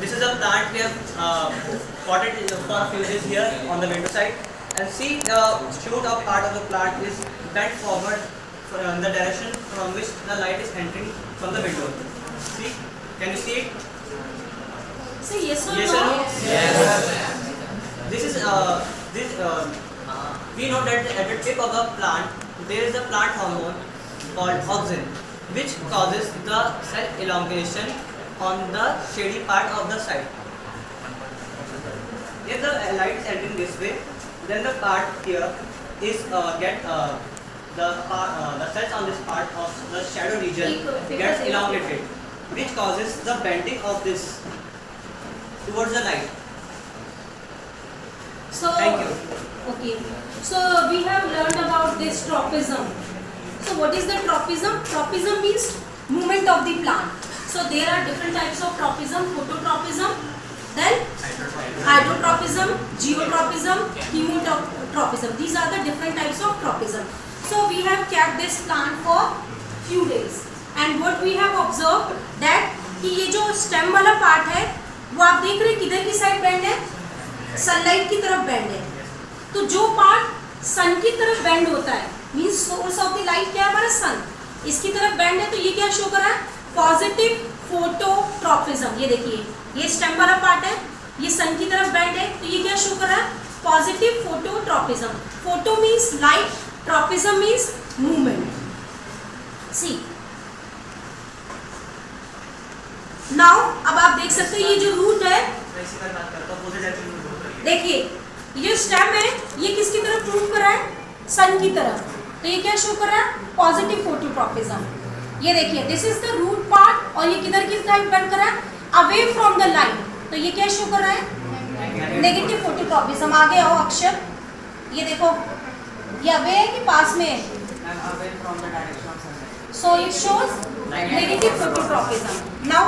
This is a plant we have potted for a few days here on the window side, and see the shoot of part of the plant is bent forward in the direction from which the light is entering from the window. See, can you see it? Say yes or Yes no? or no? Yes. This is we know that at the tip of the plant there is a plant hormone called auxin, which causes the cell elongation on the shady part of the side. If the light is entering this way, then the part here is the cells on this part of the shadow region gets elongated, which causes the bending of this towards the light. So, Thank you. okay. So we have learned about this tropism. So what is the tropism? Tropism means movement of the plant. So there are different types of tropism: phototropism, then hydrotropism, geotropism, chemotropism. These are the different types of tropism. So we have kept this plant for few days, and what we have observed that कि ये जो stem वाला part है वो आप देख रहे हैं किधर की साइड बेंड है, सनलाइट की तरफ बेंड है. तो जो पार्ट सन की तरफ बेंड होता है means source of the light क्या है हमारा सन, इसकी तरफ बेंड है, तो ये क्या शो कर रहा है? Positive phototropism. ये देखिए ये स्टेम वाला पार्ट है, ये सन की तरफ बेंड है, तो ये क्या शो कर रहा है? Positive phototropism. Photo means light, tropism means movement. See now अब आप देख सकते हैं ये जो रूट है, देखिए ये जो स्टेम है ये किसकी तरफ मूव कर रहा है? सन की तरफ. तो ये क्या शो कर रहा है? Positive phototropism. ये देखिए this is the root part, और ये किधर की साइड बेंड कर रहा है? Away from the light. तो ये क्या शो कर रहा है? Negative phototropism. आगे आओ अक्षर, ये देखो ये अवे है कि पास में है? सो it shows negative phototropism. Now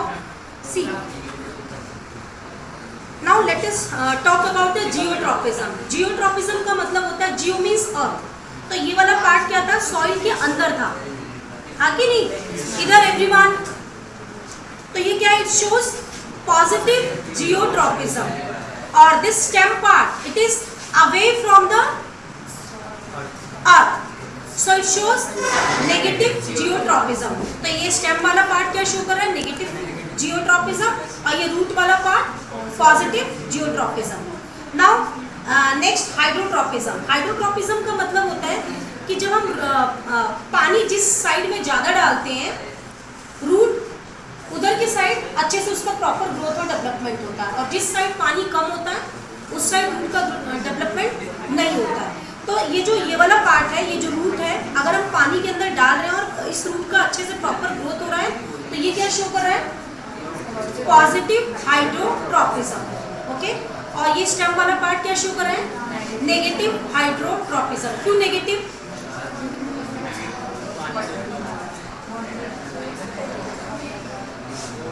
see, now let us talk about the geotropism. Geotropism का मतलब होता है जियो मीन्स अर्थ. तो ये वाला पार्ट क्या था? सॉइल के अंदर था, हाँ कि नहीं? इधर एवरीवन. तो ये क्या? It shows positive geotropism. और this stem part it is away from the earth, so it shows negative geotropism. तो ये स्टेम वाला पार्ट क्या शो कर रहा है? Negative geotropism. और ये रूट वाला part positive geotropism. Now next hydrotropism. Hydrotropism का मतलब होता है कि जब हम पानी जिस साइड में ज़्यादा डालते हैं, रूट उधर की साइड अच्छे से उसका प्रॉपर ग्रोथ और डेवलपमेंट होता है, और जिस साइड पानी कम होता है उस साइड रूट का डेवलपमेंट नहीं होता है. तो ये वाला पार्ट है, ये जो रूट है, अगर हम पानी के अंदर डाल रहे हैं और इस रूट का अच्छे से प्रॉपर ग्रोथ हो रहा है, तो ये क्या शो कर रहा है? Positive hydrotropism. ओके. और ये स्टेम वाला पार्ट क्या शो कर रहा है? Negative hydrotropism. क्यों नेगेटिव?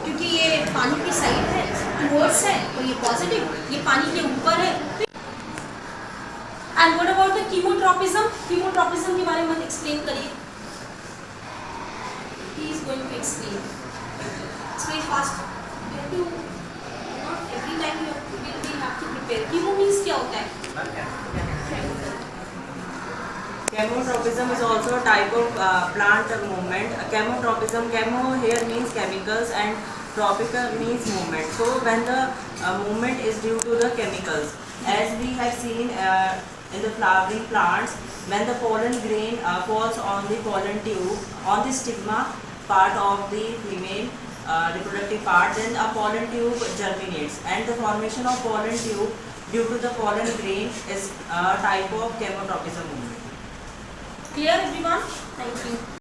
क्योंकि ये पानी की साइड है, टुवर्ड्स है, तो ये पॉजिटिव. ये पानी के ऊपर है. And what about the chemotropism? Chemotropism के बारे में एक्सप्लेन करिए. He is going to explain. Explain fast. Every time we have to prepare. Chemo means क्या होता है? Chemotropism is also a type of plant movement. Chemotropism, chemo here means chemicals and tropical means movement. So when the movement is due to the chemicals, as we have seen in the flowering plants, when the pollen grain falls on the pollen tube, on the stigma part of the female reproductive part, then a pollen tube germinates, and the formation of pollen tube due to the pollen grain is a type of chemotropism movement. Clear everyone? Thank you.